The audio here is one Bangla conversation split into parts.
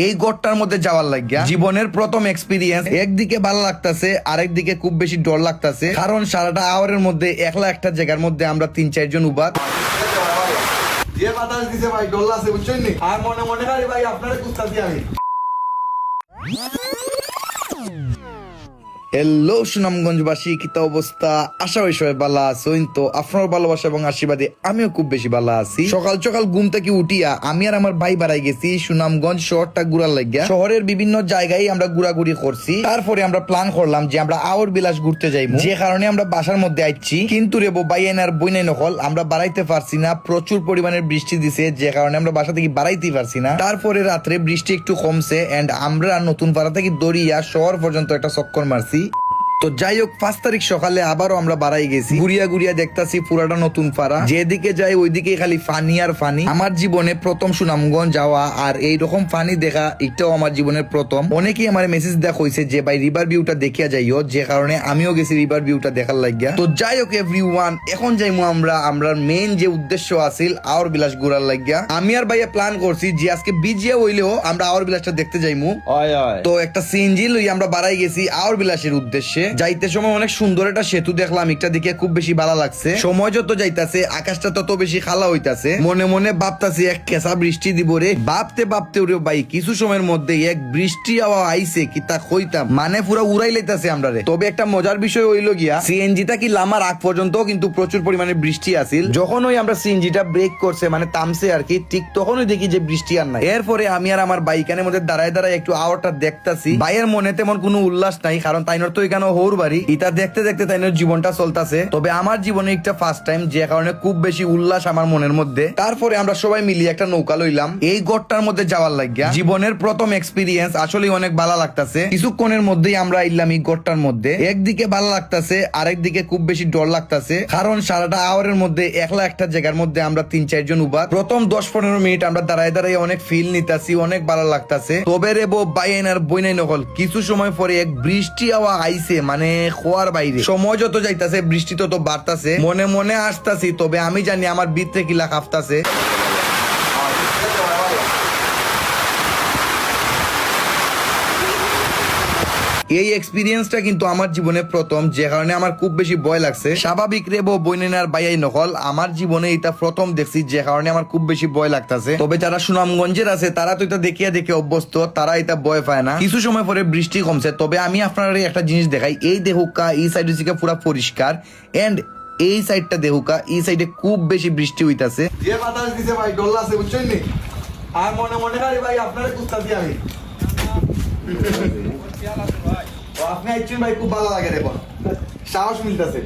এই গড়টার মধ্যে যাওয়ার লাগিয়া জীবনের প্রথম এক্সপিরিয়েন্স। একদিকে ভালো লাগতাছে, আরেকদিকে খুব বেশি ডর লাগতাছে, কারণ সারাটা আওয়ারের মধ্যে একলা একটা জায়গার মধ্যে আমরা 3-4 জন উবাদ যে বাতাস দিছে ভাই ডর লাগছে বুঝছেন নি। আর মনে মনে খালি ভাই আপনারে কুস্তাছি আমি। হ্যালো সুনামগঞ্জবাসী, কিতা অবস্থা? আশা করি সবাই ভালো আছেন। তো আপনার ভালোবাসা এবং আশীর্বাদে আমিও খুব বেশি ভালো আছি। সকাল সকাল ঘুম থেকে উঠিয়া আমি আর আমার ভাই বাড়াই গেছি সুনামগঞ্জ শহরটা ঘুরার লাগিয়া। শহরের বিভিন্ন জায়গায় আমরা ঘোরাঘুরি করছি, তারপরে আমরা প্ল্যান করলাম যে আমরা আওর বিলাস ঘুরতে যাইবো, যে কারণে আমরা বাসার মধ্যে আইছি। কিন্তু রে ভাই আর বই নাই নকল, আমরা বাড়াইতে পারছি না, প্রচুর পরিমাণের বৃষ্টি দিছে, যে কারণে আমরা বাসা থেকে বাড়াইতে পারছি না। তারপরে রাত্রে বৃষ্টি একটু কমছে এন্ড আমরা নতুন পাড়া থেকে দড়িয়া শহর পর্যন্ত একটা চক্কর মারছি। তো যাই হোক, 5 তারিখ সকালে আবারও আমরা বাড়াই গেছি, ঘুরিয়া ঘুরিয়া দেখতাছি পুরাটা নতুন পাড়া, যেদিকে যাই ওইদিকে খালি ফানি আর ফানি। আমার জীবনে প্রথম সুনামগঞ্জ যাওয়া আর এইরকম ফানি দেখা, এটাও আমার জীবনের প্রথম। অনেকেই আমার মেসেজ দেওয়া হয়েছে যে ভাই রিভার ভিউটা দেখিয়া যাইও, যে কারণে আমিও গেছি রিভার ভিউটা দেখার লাগিয়া। তো যাই হোক এভরিওয়ান, এখন যাইমু আমরা মেইন যে উদ্দেশ্য আছিল আওর বিলাস ঘুরার লাগিয়া। আমি আর ভাইয়া প্ল্যান করছি যে আজকে বিজিয়া হইলেও আমরা আওর বিলাসটা দেখতে যাইমু। তো একটা সিএনজি লই আমরা বাড়াই গেছি আওর বিলাসের উদ্দেশ্যে। যাইতে সময় অনেক সুন্দর একটা সেতু দেখলাম, এটা দেখে খুব বেশি ভালো লাগছে। সময় যত যাইতাছে আকাশটা তত বেশি খালা হইতাছে। মনে মনে ভাবতাছি এক কেসা বৃষ্টি দিব রে। ভাবতে ভাবতে ওরে ভাই কিছু সময়ের মধ্যে এক বৃষ্টি আওয়া আইছে, কি তা কইতাম, মানে পুরো উড়াই লাইতাছে আমরা রে। তবে একটা মজার বিষয় হইলো গিয়া, সিএনজিটা কি লামার আগ পর্যন্ত কিন্তু প্রচুর পরিমাণে বৃষ্টি আসিল। যখন ওই আমরা সিএনজিটা ব্রেক করছে, মানে থামছে আর কি, ঠিক তখনই দেখি যে বৃষ্টি আর নাই। এরপরে আমি আর আমার বাইকানের মধ্যে দাঁড়ায় দাঁড়ায় একটু আওয়ারটা দেখতাছি। ভাইয়ের মনে তেমন কোনো উল্লাস নাই, কারণ তাইনর তো এখানে হৌর বাড়ি, এটা দেখতে দেখতে তাইনের জীবনটা চলতেছে। তবে আমার জীবনে একটা ফার্স্ট টাইম, যে কারণে খুব বেশি উল্লাস আমার মনের মধ্যে। তারপরে আমরা সবাই মিলিয়ে একটা নৌকা লইলাম এই গড়টার মধ্যে যাওয়ার লাগিয়া। জীবনের প্রথম এক্সপিরিয়েন্স, আসলে অনেক ভালো লাগতাছে। কিছুক্ষণের মধ্যেই আমরা আইলাম এই গড়টার মধ্যে। একদিকে ভালো লাগতাছে, আরেকদিকে খুব বেশি ডর লাগতাছে, কারণ সারাটা আওয়ারের মধ্যে একলা একটা জায়গার মধ্যে আমরা 3-4 জন উবাদ। প্রথম 10-15 মিনিট আমরা দাঁড়ায় দাঁড়ায় অনেক ফিল নিতাছি, অনেক ভালো লাগতাছে। তবে রে ভাই আর বই নাই নকল, কিছু সময় পরে এক বৃষ্টি আওয়া আইছে, মানে খোয়ার বাইরে। সময় যত যাইতাছে বৃষ্টি তত বাড়তাছে, মনে মনে আসতাছি, তবে আমি জানি আমার ভিতরে কিলা কাঁপতাছে। এই এক্সপিরিয়েন্সটা কিন্তু আমার জীবনে প্রথম, যে কারণে আমার খুব বেশি ভয় লাগছে। স্বাভাবিক রে বইনার বাইয়াই নকল, আমার জীবনে এটা প্রথম দেখছি, যে কারণে আমার খুব বেশি ভয় লাগতাছে। তবে যারা সুনামগঞ্জের আছে তারা তো এটা দেখিয়া দেখে অভ্যস্ত, তারা এটা ভয় পায় না। কিছু সময় পরে বৃষ্টি কমছে, তবে আমি আপনার একটা জিনিস দেখাই। এই দেহুকা এই সাইডে থেকে পুরো পরিষ্কার, এন্ড এই সাইডটা দেহুকা এই সাইডে খুব বেশি বৃষ্টি হইতাছে। যে বাতাস দিছে ভাই ডর লাগছে বুঝছেন নি। আর মনে মনে খালি ভাই আপনারে কুস্তাছি আমি। আপনি আইছেন ভাই, খুব ভালো লাগে রে, সাহস মিলতেছে।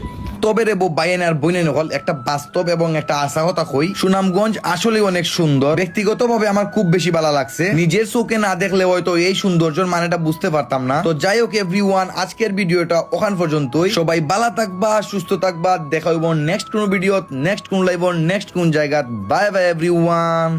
তবে রে বাইন আর বইনে নকল, একটা বাস্তব এবং একটা আশা কথা কই, সুনামগঞ্জ আসলে অনেক সুন্দর। ব্যক্তিগতভাবে আমার খুব বেশি ভালো লাগছে, নিজের চোখে না দেখলে হয়তো এই সৌন্দর্যের মানেটা বুঝতে পারতাম না। তো যাই হোক এভরিওয়ান, আজকের ভিডিওটা ওখান পর্যন্তই। সবাই ভালো থাকবা, সুস্থ থাকবা, দেখা হইব নেক্সট কোন ভিডিও, নেক্সট কোন লাইভ, নেক্সট কোন জায়গা। Bye bye everyone.